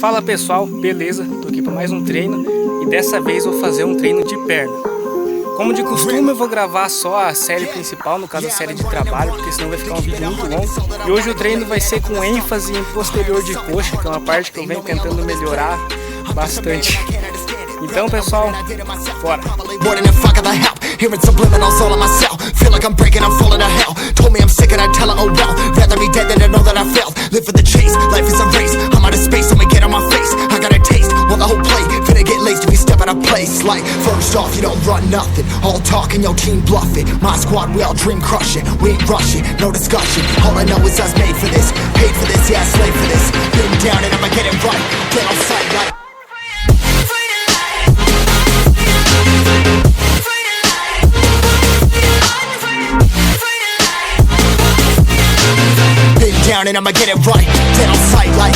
Fala pessoal, beleza? Tô aqui para mais um treino e dessa vez vou fazer um treino de perna. Como de costume eu vou gravar só a série principal, no caso a série de trabalho, porque senão vai ficar um vídeo muito longo. E hoje o treino vai ser com ênfase em posterior de coxa, que é uma parte que eu venho tentando melhorar bastante. Então pessoal, bora! Hearing subliminals all on myself. Feel like I'm breaking, I'm falling to hell. Told me I'm sick and I tell her, oh well. Rather be dead than to know that I failed. Live for the chase, life is a race. I'm out of space, so me get on my face. I got a taste, well the whole plate. Finna get laced if you step out of place. Like, first off, you don't run nothing. All talk and your team bluffing. My squad, we all dream crushing. We ain't rushing, no discussion. All I know is I was made for this. Paid for this, yeah, slave for this. Been down and I'ma get it right. Get on sight like down and I'ma get it right. Dead on sight like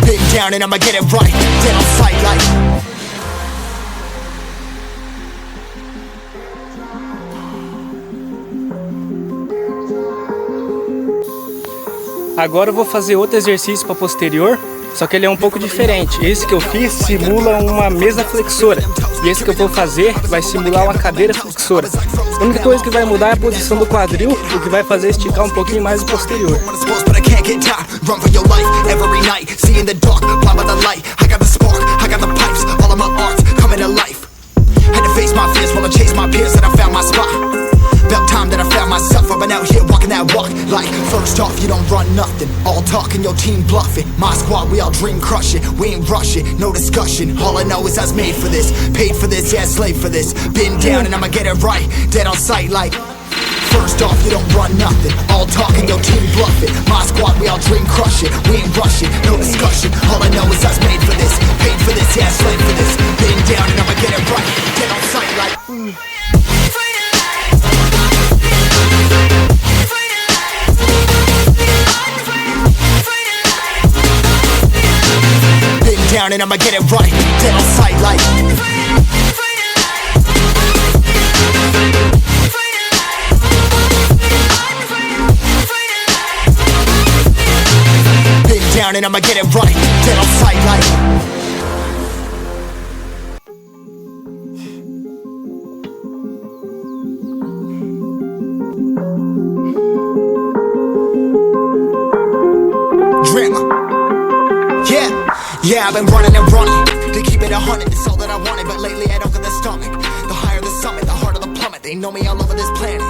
been down and I'ma get it right. Dead on sight like Agora eu vou fazer outro exercício para posterior, só que ele é um pouco diferente. Esse que eu fiz simula uma mesa flexora e esse que eu vou fazer vai simular uma cadeira flexora. A única coisa que vai mudar é a posição do quadril, o que vai fazer esticar um pouquinho mais o posterior. About time that I found myself, I've been out here walking that walk. Like, first off, you don't run nothing. All talk and your team bluffing. My squad, we all dream crushing. We ain't rushing, no discussion. All I know is I was made for this. Paid for this, yeah, slave for this. Been down and I'ma get it right. Dead on sight like first off, you don't run nothing. All talk and your team bluffing. My squad, we all dream crushing. We ain't rushing, no discussion. All I know is I was made for this. Paid for this, yeah, slave for this. Been down and I'ma get it right. Dead on sight like down and I'ma get it right. Dead on sight like been down and I'ma get it right. Dead on sight like yeah, I've been running and running to keep it 100, it's all that I wanted. But lately I don't get the stomach. The higher the summit, the harder the plummet. They know me all over this planet.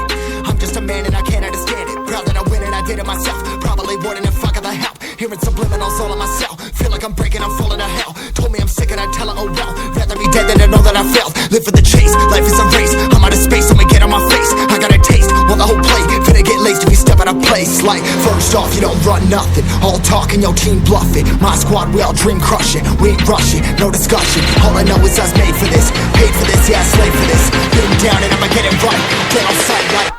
I'm just a man and I can't understand it. Proud that I win and I did it myself. Probably wouldn't if I got the help. Hearing subliminals all on myself. Feel like I'm breaking, I'm falling to hell. Told me I'm sick and I tell her, oh well. Rather be dead than to know that I failed. Live for the chase, life is a race. I'm out of space, so me get on my face. I got a taste, well the whole plate. Finna get laced if you step out of place. Like, first off, you don't run nothing. All talk and your team bluffing. My squad, we all dream crushing. We ain't rushing, no discussion. All I know is I was made for this. Paid for this, yeah, slave for this. Been down and I'ma get it right. Get on sight like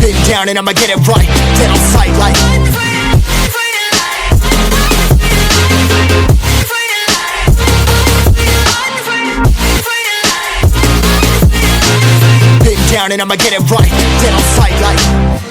been down and I'ma get it right. Dead on sight like down and I'ma get it right. Dead on sight like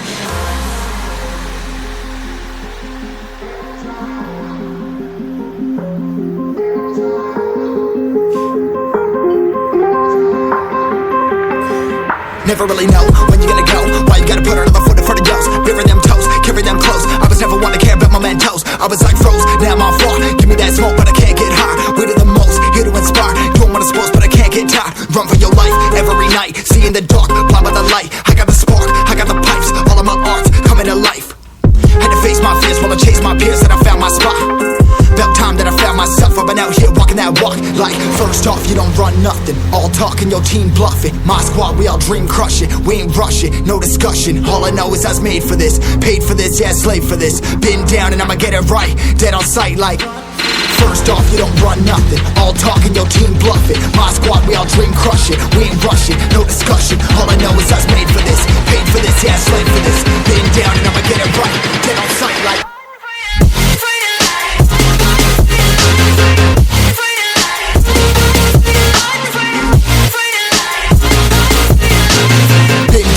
never really know when you're gonna go. Why you gotta put another foot in front of yours? Bury them toes, carry them close. I was never one to care about my mentos. I was like froze, now I'm on floor. Give me that smoke but I can't get high. We do the most, here to inspire. Doing what I'm supposed but I can't get tired. Run for your life every night. See in the dark, blind by the light. I got the spark, I got the pipes. All of my arts coming to life. Had to face my fears while I chase my peers and I found my spot. About time that I found myself, I've been out here walking that walk. Like, first off, you don't run nothing. All talk and your team bluffing. My squad, we all dream crushing. We ain't rushing, no discussion. All I know is I was made for this. Paid for this, yeah, slave for this. Been down and I'ma get it right. Dead on sight like first off, you don't run nothing. All talk and your team bluffing. My squad, we all dream crushing. We ain't rushing, no discussion. All I know is I was made for this. Paid for this, yeah, slave for this. Been down and I'ma get it right. Dead on sight.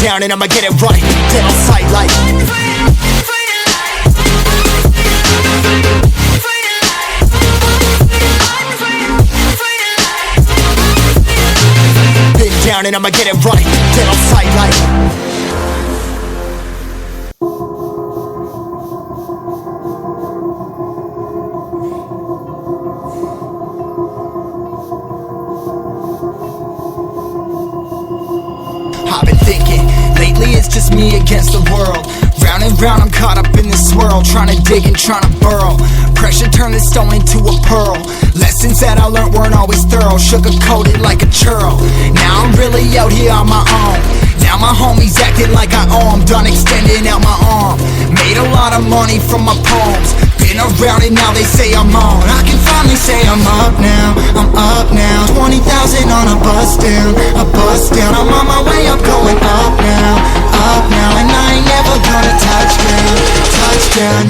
down and I'ma get it right. Dead on sight like been down and I'ma get it right. Dead on sight like I've been thinking, lately it's just me against the world. Round and round I'm caught up in this swirl, trying to dig and trying to burrow. Pressure turned this stone into a pearl. Lessons that I learned weren't always thorough, sugar-coated like a churl. Now I'm really out here on my own. Now my homies acting like I owe 'em. Done extending out my arm. Made a lot of money from my poems. Been around and now they say I'm on. I can finally say I'm up now. I'm up now. 20,000 on a bus down. A bus down. I'm on my way up, going up now. Up now. And I ain't never gonna touch down. Touchdown.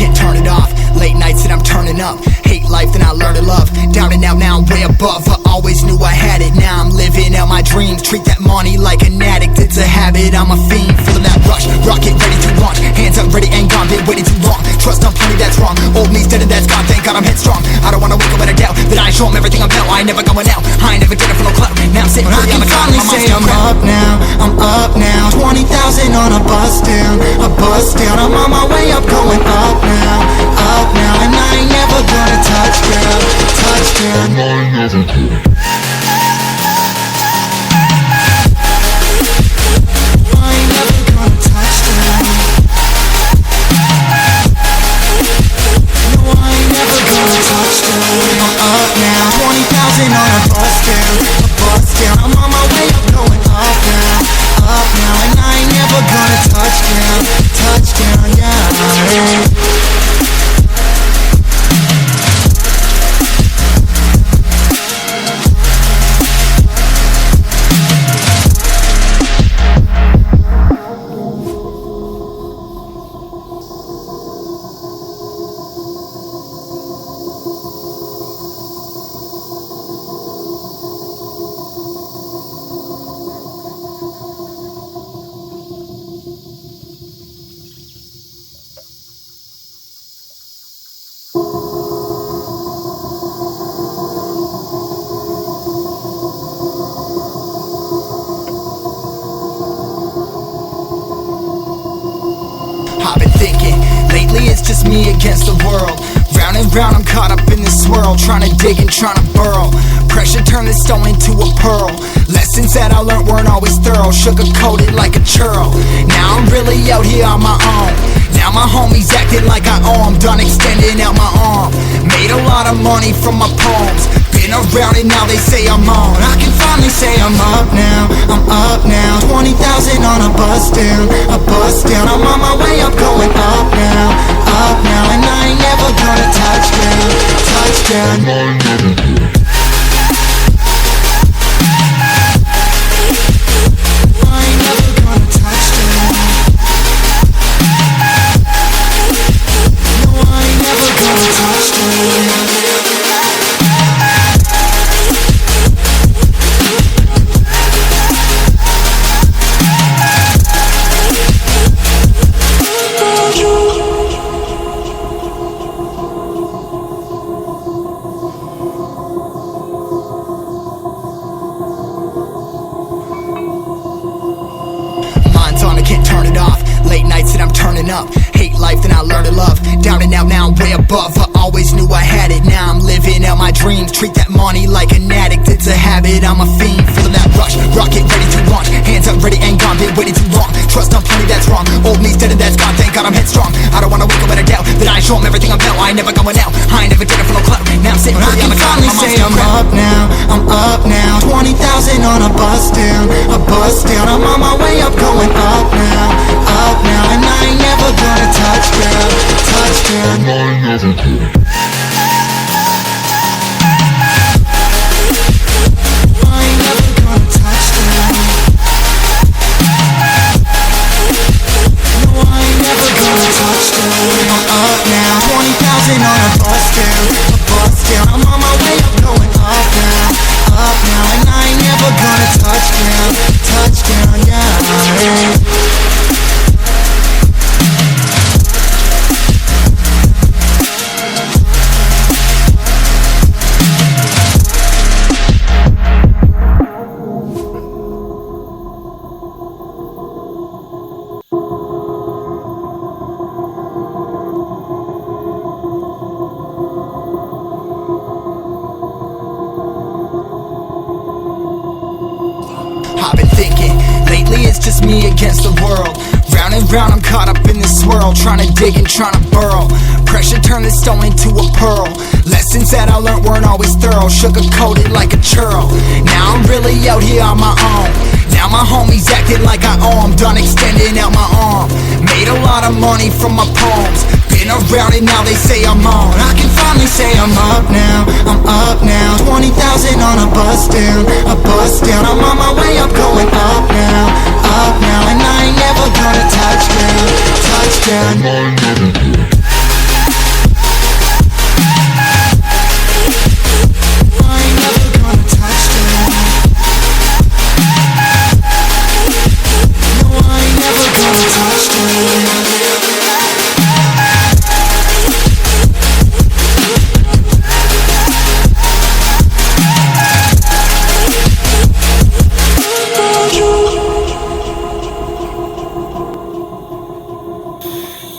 Can't turn it off, late nights and I'm turning up. Hate life then I learn to love. Down and out now I'm way above. I always knew I had it, now I'm living out my dreams. Treat that money like an addict, it's a habit. I'm a fiend, feeling that rush. Rocket ready to launch, hands up ready and gone. Been waiting too long, trust on plenty that's wrong. Old me's dead and that's gone, thank God I'm headstrong. I don't wanna wake up with a doubt that I show 'em everything I'm about. I ain't never going out, I ain't never did it for no clout. Now I'm sitting pretty on the cloud. I can finally say I'm up now, I'm up now. 20,000 on a bus down, a bus down. I'm on my way up, going up now. Up now, and I ain't never gonna touchdown, touchdown. And I ain't never gonna. I ain't never gonna touchdown. No, I ain't never gonna touchdown. I'm up now, 20,000 on a bus down, a bus down. I'm on my way up, going up now, and I ain't never gonna touchdown, touchdown, yeah. I've been thinking, lately it's just me against the world. Round and round I'm caught up in this swirl, trying to dig and trying to burrow. Pressure turned this stone into a pearl. Lessons that I learned weren't always thorough, sugar-coated like a churl. Now I'm really out here on my own. Now my homies acting like I owe 'em. Done extending out my arm. Made a lot of money from my poems. Been around and now they say I'm on. I can finally say I'm up now, I'm up now. 20,000 on a bus down, a bus down. I'm on my way up, going up now, and I ain't never gonna touchdown, touchdown. And I ain't never gonna. Can't turn it off, late nights and I'm turning up. Hate life then I learn to love. Down and out now I'm way above. I always knew I had it, now I'm living out my dreams. Treat that money like an addict, it's a habit. I'm a fiend, feeling that rush. Rocket ready to launch, hands up ready and gone. Been waiting too long, trust on plenty that's wrong. Old me's dead and that's gone, thank God I'm headstrong. I don't wanna wake up with a doubt that I show 'em everything I'm about. I ain't never going out, I ain't never did it for no clout. Now I'm sitting pretty on the clock. My mom's I'm up now, I'm up now. 20,000 on a bus down, a bus down. I'm on my way up, going up now, and I ain't never gonna touch down, touchdown. And I ain't never gonna. I'm on my way up, going up now, and I ain't never gonna touchdown, yeah. I've been thinking, lately it's just me against the world. Round and round I'm caught up in this swirl, trying to dig and trying to burrow. Pressure turned this stone into a pearl. Lessons that I learned weren't always thorough, sugar-coated like a churl. Now I'm really out here on my own. Now my homies acting like I owe 'em. Done extending out my arm. Made a lot of money from my poems. Been around it, now they say I'm on. I can finally say I'm up now, I'm up now. 20,000 on a bus down, a bus down. I'm on my way up, going up now, and I ain't never gonna touchdown, touchdown. And I ain't never gonna.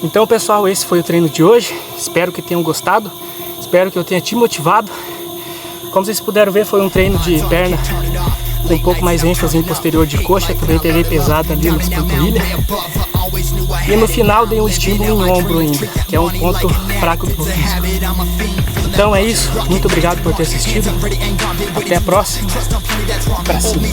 Então, pessoal, esse foi o treino de hoje. Espero que tenham gostado. Espero que eu tenha te motivado. Como vocês puderam ver, foi um treino de perna com um pouco mais ênfase em posterior de coxa. Também peguei pesado ali nas panturrilhas. E no final dei um estímulo em ombro ainda, que é um ponto fraco do meu físico. Então é isso. Muito obrigado por ter assistido. Até a próxima. Pra cima.